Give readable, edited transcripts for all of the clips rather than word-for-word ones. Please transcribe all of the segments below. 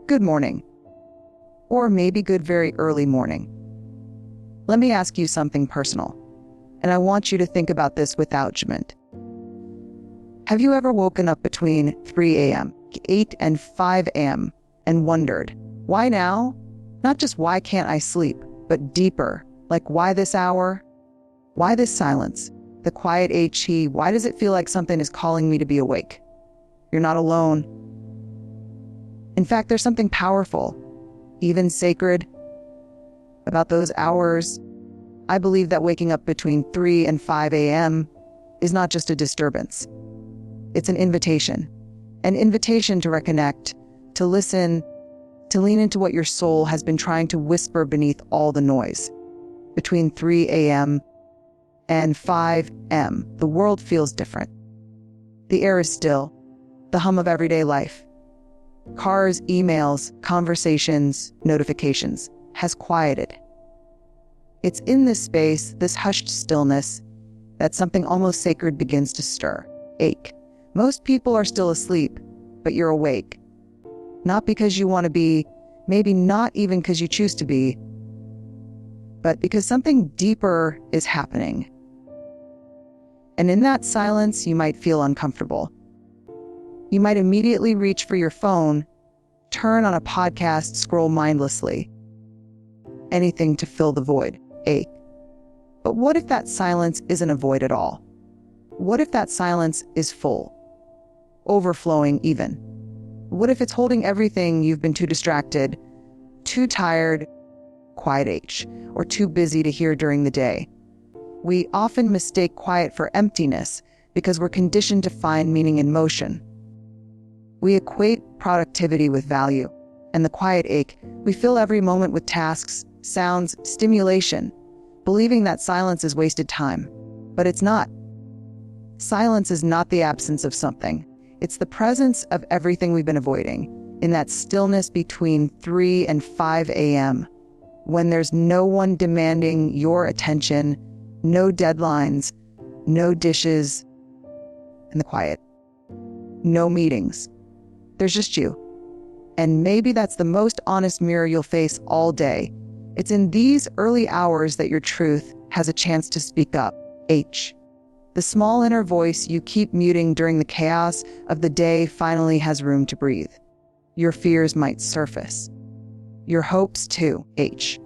good morning. Or maybe good very early morning. Let me ask you something personal, and I want you to think about this without judgment. Have you ever woken up between 3 a.m., 8 and 5 a.m. and wondered, why now? Not just why can't I sleep, but deeper, like why this hour? Why this silence? The quiet HE, why does it feel like something is calling me to be awake? You're not alone. In fact, there's something powerful, even sacred, about those hours. I believe that waking up between 3 and 5 a.m. is not just a disturbance. It's an invitation to reconnect, to listen, to lean into what your soul has been trying to whisper beneath all the noise. Between 3 a.m. and 5 a.m., the world feels different. The air is still, the hum of everyday life. Cars, emails, conversations, notifications has quieted. It's in this space, this hushed stillness, that something almost sacred begins to stir. Ache. Most people are still asleep, but you're awake. Not because you want to be, maybe not even because you choose to be, but because something deeper is happening. And in that silence, you might feel uncomfortable. You might immediately reach for your phone, turn on a podcast, scroll mindlessly. Anything to fill the void, ache. But what if that silence isn't a void at all? What if that silence is full? Overflowing even? What if it's holding everything you've been too distracted, too tired, quiet H, or too busy to hear during the day? We often mistake quiet for emptiness because we're conditioned to find meaning in motion. We equate productivity with value, and the quiet ache, we fill every moment with tasks, sounds, stimulation, believing that silence is wasted time. But it's not. Silence is not the absence of something. It's the presence of everything we've been avoiding, in that stillness between 3 and 5 a.m., when there's no one demanding your attention, no deadlines, no dishes, and the quiet. No meetings. There's just you. And maybe that's the most honest mirror you'll face all day. It's in these early hours that your truth has a chance to speak up. H. The small inner voice you keep muting during the chaos of the day finally has room to breathe. Your fears might surface. Your hopes too. H.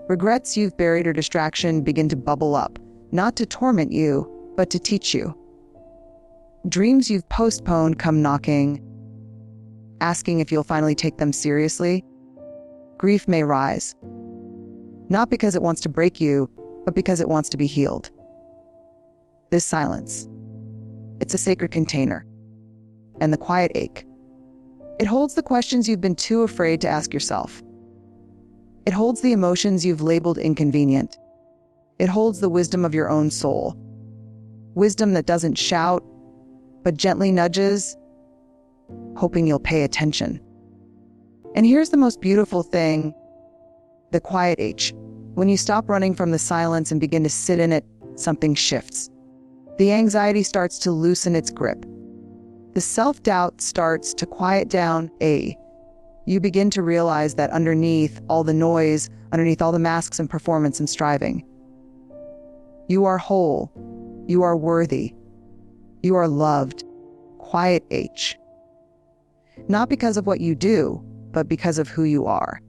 Regrets you've buried or distraction begin to bubble up, not to torment you, but to teach you. Dreams you've postponed come knocking, asking if you'll finally take them seriously. Grief may rise, not because it wants to break you, but because it wants to be healed. This silence, it's a sacred container. And the quiet ache, it holds the questions you've been too afraid to ask yourself. It holds the emotions you've labeled inconvenient. It holds the wisdom of your own soul. Wisdom that doesn't shout, but gently nudges, hoping you'll pay attention. And here's the most beautiful thing, the quiet H. When you stop running from the silence and begin to sit in it, something shifts. The anxiety starts to loosen its grip. The self-doubt starts to quiet down. You begin to realize that underneath all the noise, underneath all the masks and performance and striving, you are whole, you are worthy, you are loved. Quiet H. Not because of what you do, but because of who you are.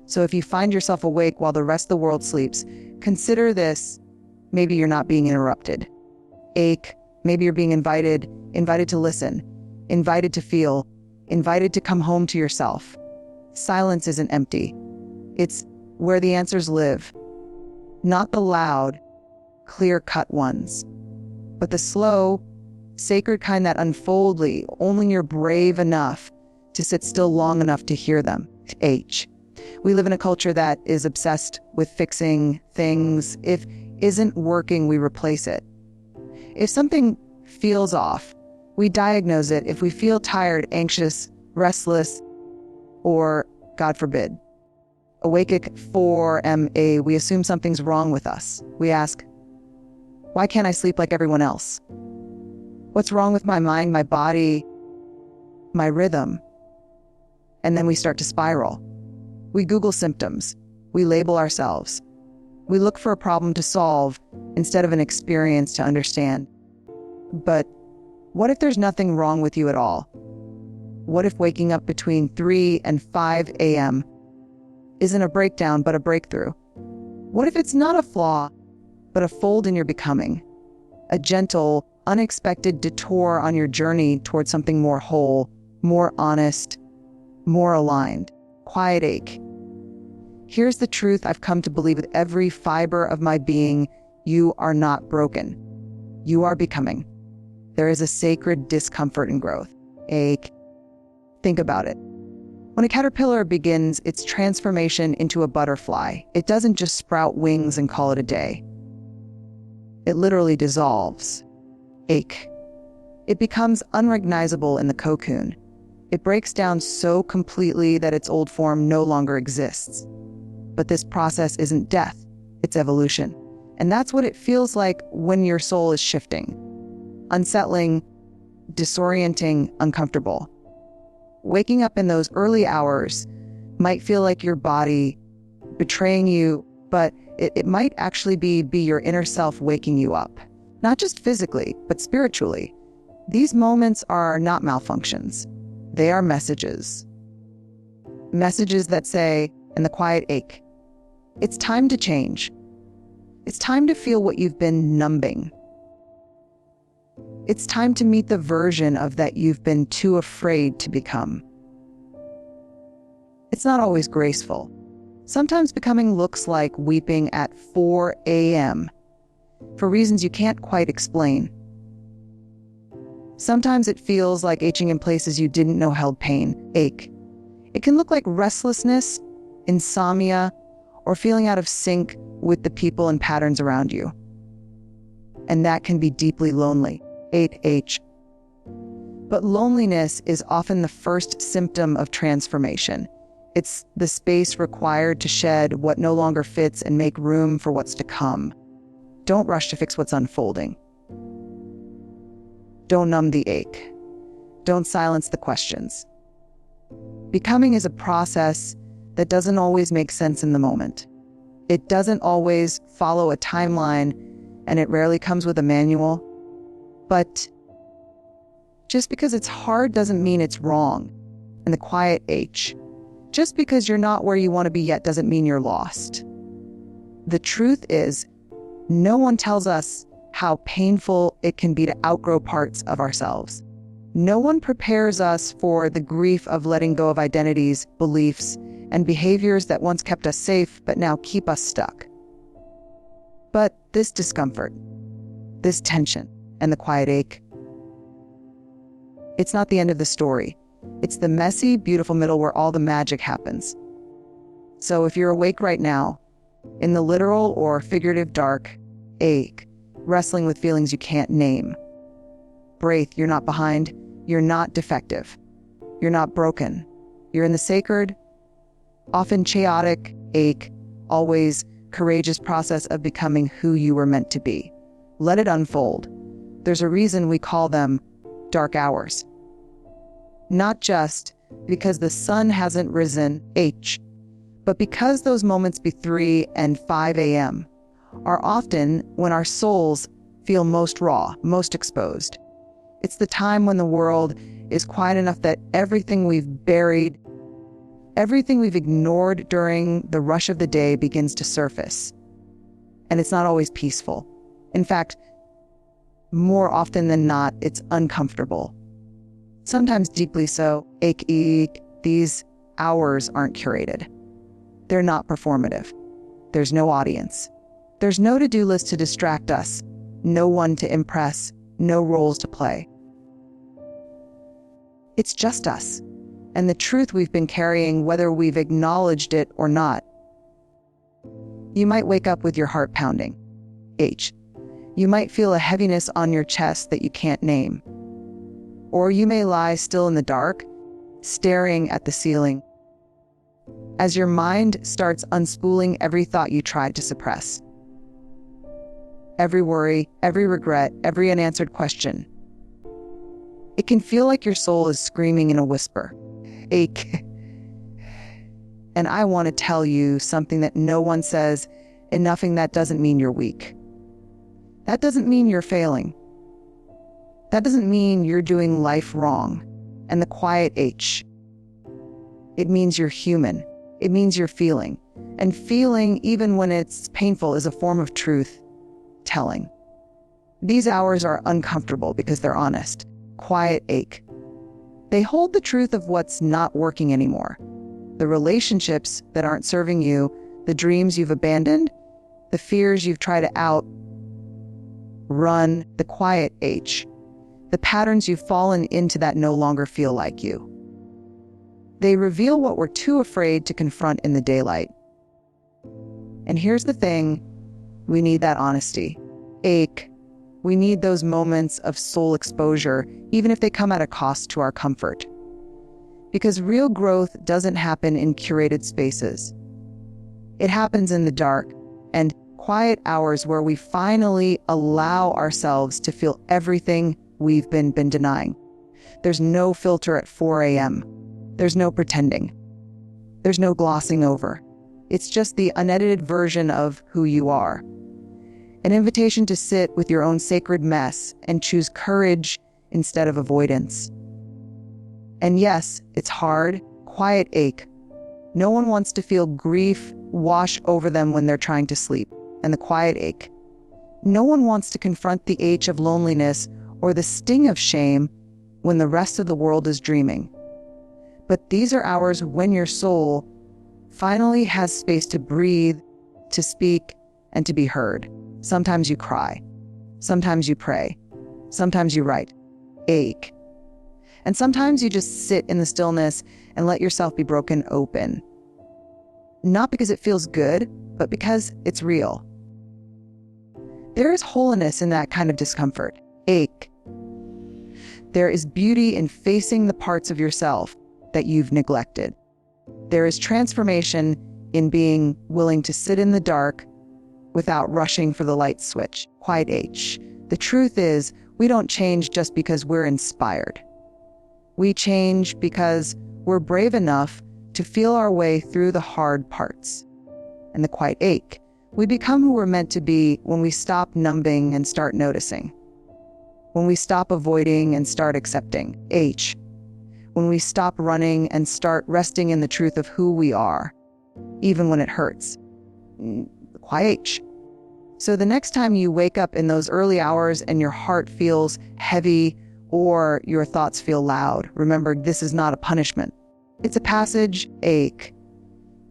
So if you find yourself awake while the rest of the world sleeps, consider this. Maybe you're not being interrupted. Ache. Maybe you're being invited to listen, invited to feel, invited to come home to yourself. Silence isn't empty. It's where the answers live. Not the loud, clear-cut ones, but the slow, sacred kind that unfold only you're brave enough to sit still long enough to hear them. H. We live in a culture that is obsessed with fixing things. If isn't working, we replace it. If something feels off, we diagnose it. If we feel tired, anxious, restless, or, God forbid, awake at 4 a.m., we assume something's wrong with us. We ask, why can't I sleep like everyone else? What's wrong with my mind, my body, my rhythm? And then we start to spiral. We Google symptoms. We label ourselves. We look for a problem to solve instead of an experience to understand. But what if there's nothing wrong with you at all? What if waking up between 3 and 5 a.m. isn't a breakdown but a breakthrough? What if it's not a flaw, but a fold in your becoming? A gentle, unexpected detour on your journey towards something more whole, more honest, more aligned. Quiet ache. Here's the truth I've come to believe with every fiber of my being: you are not broken. You are becoming. There is a sacred discomfort in growth. Ache. Think about it. When a caterpillar begins its transformation into a butterfly, it doesn't just sprout wings and call it a day. It literally dissolves. Ache. It becomes unrecognizable in the cocoon. It breaks down so completely that its old form no longer exists. But this process isn't death, it's evolution. And that's what it feels like when your soul is shifting. Unsettling, disorienting, uncomfortable. Waking up in those early hours might feel like your body betraying you, but it might actually be your inner self waking you up. Not just physically, but spiritually. These moments are not malfunctions. They are messages. Messages that say, in the quiet ache, it's time to change. It's time to feel what you've been numbing. It's time to meet the version of that you've been too afraid to become. It's not always graceful. Sometimes becoming looks like weeping at 4 a.m. for reasons you can't quite explain. Sometimes it feels like itching in places you didn't know held pain. Ache. It can look like restlessness, insomnia, or feeling out of sync with the people and patterns around you. And that can be deeply lonely. 8H. But loneliness is often the first symptom of transformation. It's the space required to shed what no longer fits and make room for what's to come. Don't rush to fix what's unfolding. Don't numb the ache. Don't silence the questions. Becoming is a process that doesn't always make sense in the moment. It doesn't always follow a timeline, and it rarely comes with a manual. But just because it's hard doesn't mean it's wrong. And the quiet H. Just because you're not where you want to be yet doesn't mean you're lost. The truth is, no one tells us how painful it can be to outgrow parts of ourselves. No one prepares us for the grief of letting go of identities, beliefs, and behaviors that once kept us safe but now keep us stuck. But this discomfort, this tension, and the quiet ache, it's not the end of the story. It's the messy, beautiful middle where all the magic happens. So if you're awake right now, in the literal or figurative dark, ache, wrestling with feelings you can't name, Braith, you're not behind, you're not defective, you're not broken. You're in the sacred, often chaotic, ache, always courageous process of becoming who you were meant to be. Let it unfold. There's a reason we call them dark hours. Not just because the sun hasn't risen, H, but because those moments be 3 and 5 a.m. are often when our souls feel most raw, most exposed. It's the time when the world is quiet enough that everything we've buried, everything we've ignored during the rush of the day begins to surface. And it's not always peaceful. In fact, more often than not, it's uncomfortable. Sometimes deeply so. Ache. These hours aren't curated. They're not performative. There's no audience. There's no to-do list to distract us, no one to impress, no roles to play. It's just us, and the truth we've been carrying, whether we've acknowledged it or not. You might wake up with your heart pounding. H. You might feel a heaviness on your chest that you can't name. Or you may lie still in the dark, staring at the ceiling, as your mind starts unspooling every thought you tried to suppress. Every worry, every regret, every unanswered question. It can feel like your soul is screaming in a whisper. Ache. And I want to tell you something that no one says, and nothing that doesn't mean you're weak. That doesn't mean you're failing. That doesn't mean you're doing life wrong. And the quiet H, it means you're human. It means you're feeling. And feeling, even when it's painful, is a form of truth telling. These hours are uncomfortable because they're honest. Quiet ache. They hold the truth of what's not working anymore. The relationships that aren't serving you, the dreams you've abandoned, the fears you've tried to outrun, the quiet H. The patterns you've fallen into that no longer feel like you. They reveal what we're too afraid to confront in the daylight. And here's the thing, we need that honesty. Ache. We need those moments of soul exposure, even if they come at a cost to our comfort. Because real growth doesn't happen in curated spaces. It happens in the dark and quiet hours where we finally allow ourselves to feel everything we've been denying. There's no filter at 4 a.m. There's no pretending. There's no glossing over. It's just the unedited version of who you are. An invitation to sit with your own sacred mess and choose courage instead of avoidance. And yes, it's hard, quiet ache. No one wants to feel grief wash over them when they're trying to sleep. And the quiet ache. No one wants to confront the H of loneliness or the sting of shame when the rest of the world is dreaming. But these are hours when your soul finally has space to breathe, to speak, and to be heard. Sometimes you cry. Sometimes you pray. Sometimes you write. Ache. And sometimes you just sit in the stillness and let yourself be broken open. Not because it feels good, but because it's real. There is wholeness in that kind of discomfort. Ache. There is beauty in facing the parts of yourself that you've neglected. There is transformation in being willing to sit in the dark without rushing for the light switch. Quiet H. The truth is, we don't change just because we're inspired. We change because we're brave enough to feel our way through the hard parts. And the quiet ache. We become who we're meant to be when we stop numbing and start noticing. When we stop avoiding and start accepting. H. When we stop running and start resting in the truth of who we are, even when it hurts. Quiet H. So the next time you wake up in those early hours and your heart feels heavy or your thoughts feel loud, remember, this is not a punishment. It's a passage. Ache.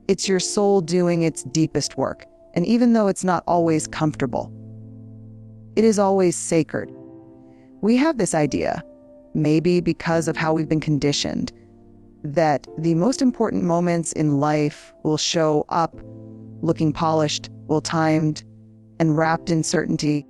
It's your soul doing its deepest work. And even though it's not always comfortable, it is always sacred. We have this idea, maybe because of how we've been conditioned, that the most important moments in life will show up looking polished, well-timed, and wrapped in certainty.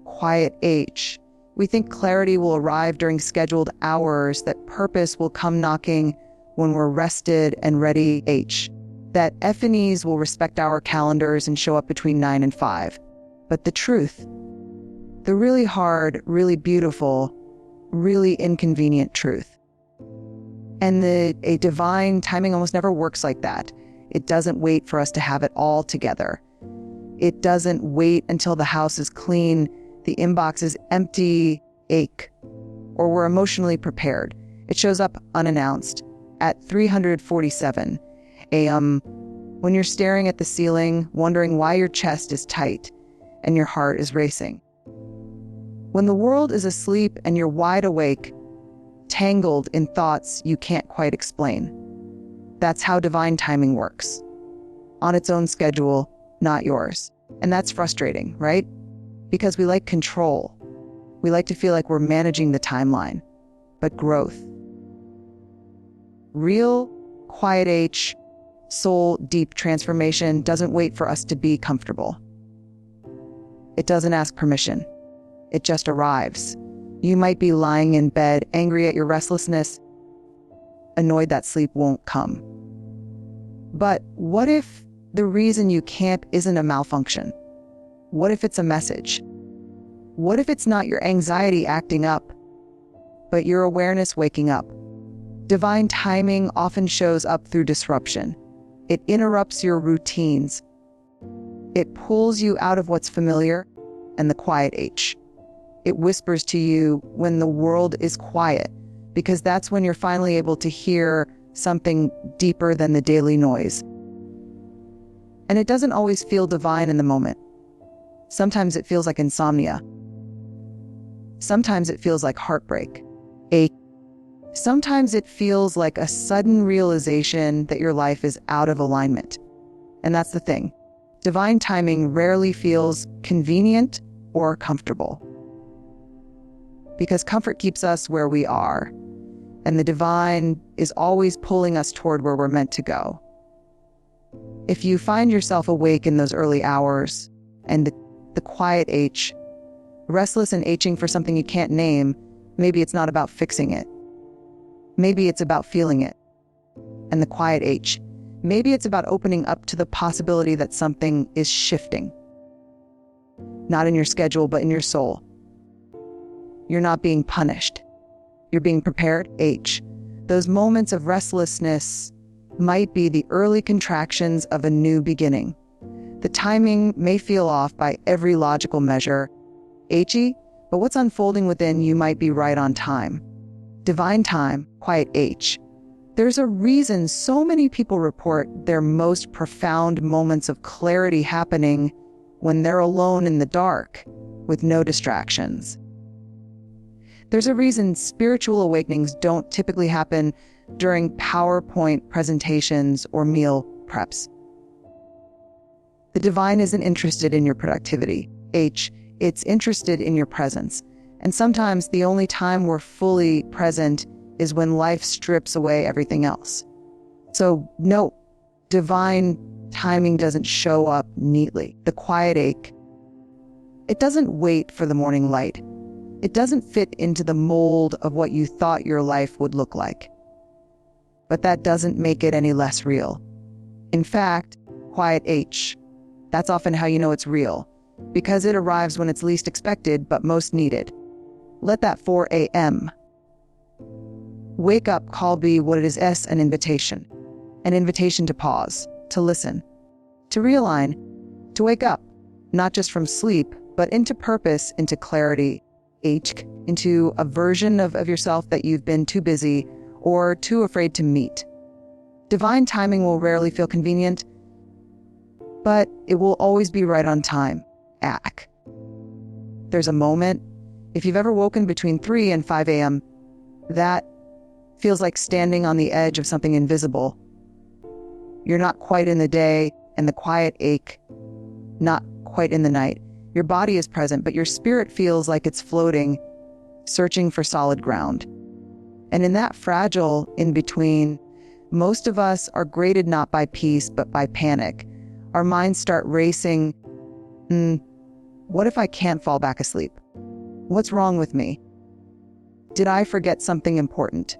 Quiet H. We think clarity will arrive during scheduled hours, that purpose will come knocking when we're rested and ready. H. That F&Es will respect our calendars and show up between 9 and 5. But the truth, the really hard, really beautiful, really inconvenient truth. And a divine timing almost never works like that. It doesn't wait for us to have it all together. It doesn't wait until the house is clean, the inbox is empty, ache, or we're emotionally prepared. It shows up unannounced at 3:47 a.m. when you're staring at the ceiling, wondering why your chest is tight and your heart is racing. When the world is asleep and you're wide awake, tangled in thoughts you can't quite explain. That's how divine timing works. On its own schedule, not yours. And that's frustrating, right? Because we like control. We like to feel like we're managing the timeline. But growth, real, quiet H, soul, deep transformation doesn't wait for us to be comfortable. It doesn't ask permission. It just arrives. You might be lying in bed, angry at your restlessness, annoyed that sleep won't come. But what if the reason you can't isn't a malfunction? What if it's a message? What if it's not your anxiety acting up, but your awareness waking up? Divine timing often shows up through disruption. It interrupts your routines. It pulls you out of what's familiar. And the quiet H. It whispers to you when the world is quiet, because that's when you're finally able to hear something deeper than the daily noise. And it doesn't always feel divine in the moment. Sometimes it feels like insomnia. Sometimes it feels like heartbreak. Sometimes it feels like a sudden realization that your life is out of alignment. And that's the thing. Divine timing rarely feels convenient or comfortable. Because comfort keeps us where we are, and the divine is always pulling us toward where we're meant to go. If you find yourself awake in those early hours, and the quiet H, restless and aching for something you can't name, maybe it's not about fixing it. Maybe it's about feeling it. And the quiet H, maybe it's about opening up to the possibility that something is shifting. Not in your schedule, but in your soul. You're not being punished. You're being prepared. H. Those moments of restlessness might be the early contractions of a new beginning. The timing may feel off by every logical measure. H-y, but what's unfolding within you might be right on time. Divine time, quiet H. There's a reason so many people report their most profound moments of clarity happening when they're alone in the dark with no distractions. There's a reason spiritual awakenings don't typically happen during PowerPoint presentations or meal preps. The divine isn't interested in your productivity. H, it's interested in your presence. And sometimes the only time we're fully present is when life strips away everything else. So no, divine timing doesn't show up neatly. The quiet ache, it doesn't wait for the morning light. It doesn't fit into the mold of what you thought your life would look like. But that doesn't make it any less real. In fact, quiet H, that's often how you know it's real, because it arrives when it's least expected but most needed. Let that 4 a.m. wake up call be what it is, an invitation to pause, to listen, to realign, to wake up, not just from sleep, but into purpose, into clarity, into a version of yourself that you've been too busy or too afraid to meet. Divine timing will rarely feel convenient, but it will always be right on time. There's a moment, if you've ever woken between 3 and 5 a.m., that feels like standing on the edge of something invisible. You're not quite in the day, and the quiet ache, not quite in the night. Your body is present, but your spirit feels like it's floating, searching for solid ground. And in that fragile in-between, most of us are graded not by peace, but by panic. Our minds start racing. What if I can't fall back asleep? What's wrong with me? Did I forget something important?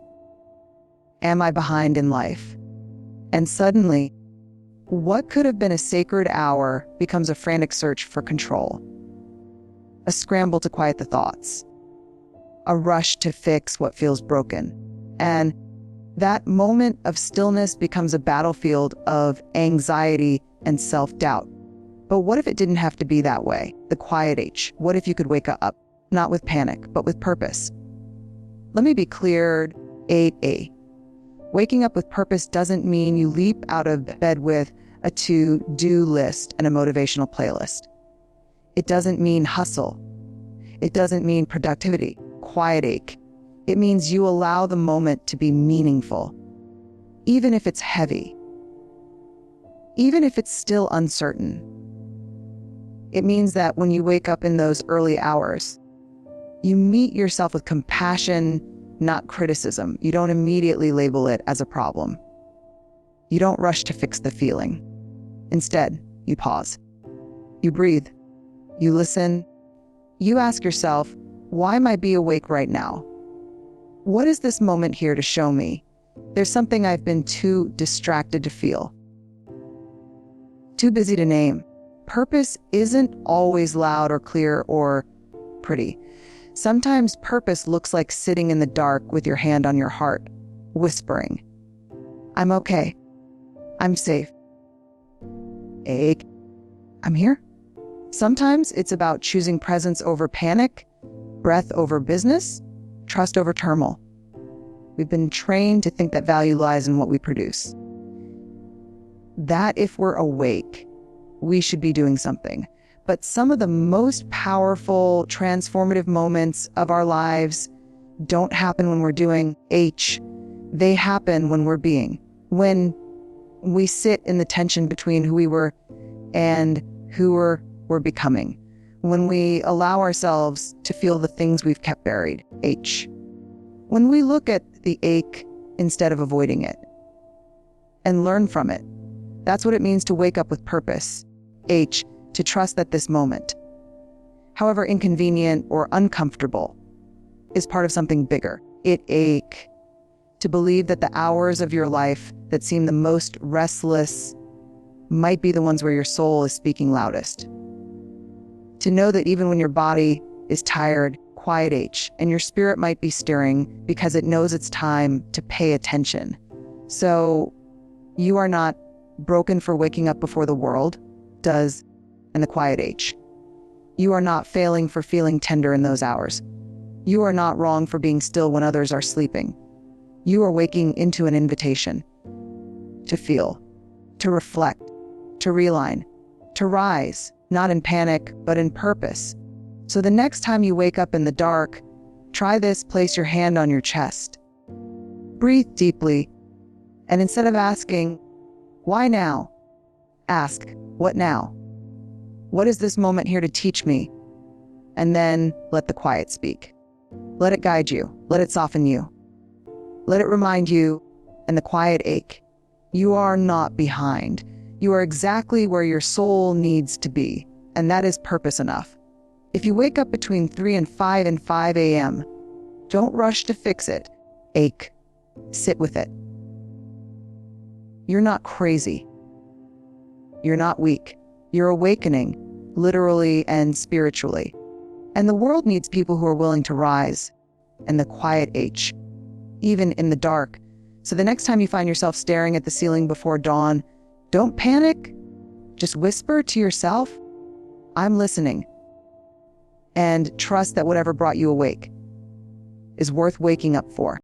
Am I behind in life? And suddenly, what could have been a sacred hour becomes a frantic search for control. A scramble to quiet the thoughts. A rush to fix what feels broken. And that moment of stillness becomes a battlefield of anxiety and self-doubt. But what if it didn't have to be that way? The quiet H. What if you could wake up, not with panic, but with purpose? Let me be clear, 8A. Waking up with purpose doesn't mean you leap out of bed with a to-do list and a motivational playlist. It doesn't mean hustle. It doesn't mean productivity, quiet ache. It means you allow the moment to be meaningful, even if it's heavy, even if it's still uncertain. It means that when you wake up in those early hours, you meet yourself with compassion, not criticism. You don't immediately label it as a problem. You don't rush to fix the feeling. Instead, you pause. You breathe. You listen. You ask yourself, why might I be awake right now? What is this moment here to show me? There's something I've been too distracted to feel. Too busy to name. Purpose isn't always loud or clear or pretty. Sometimes purpose looks like sitting in the dark with your hand on your heart, whispering, I'm okay. I'm safe. ache. I'm here. Sometimes it's about choosing presence over panic, breath over business, trust over turmoil. We've been trained to think that value lies in what we produce. That if we're awake, we should be doing something. But some of the most powerful, transformative moments of our lives don't happen when we're doing H. They happen when we're being. When we sit in the tension between who we were and who we're becoming. When we allow ourselves to feel the things we've kept buried, H. When we look at the ache instead of avoiding it and learn from it. That's what it means to wake up with purpose, H, to trust that this moment, however inconvenient or uncomfortable, is part of something bigger. It ache to believe that the hours of your life that seem the most restless might be the ones where your soul is speaking loudest. To know that even when your body is tired, quiet H, and your spirit might be stirring because it knows it's time to pay attention. So you are not broken for waking up before the world does in the quiet H. You are not failing for feeling tender in those hours. You are not wrong for being still when others are sleeping. You are waking into an invitation to feel, to reflect, to realign, to rise, not in panic, but in purpose. So the next time you wake up in the dark, try this, place your hand on your chest. Breathe deeply, and instead of asking, why now? Ask, what now? What is this moment here to teach me? And then let the quiet speak. Let it guide you. Let it soften you. Let it remind you, and the quiet ache, you are not behind. You are exactly where your soul needs to be, and that is purpose enough. If you wake up between 3 and 5 a.m., don't rush to fix it. Ache. Sit with it. You're not crazy. You're not weak. You're awakening, literally and spiritually. And the world needs people who are willing to rise in the quiet H, even in the dark. So the next time you find yourself staring at the ceiling before dawn, don't panic. Just whisper to yourself, I'm listening. And trust that whatever brought you awake is worth waking up for.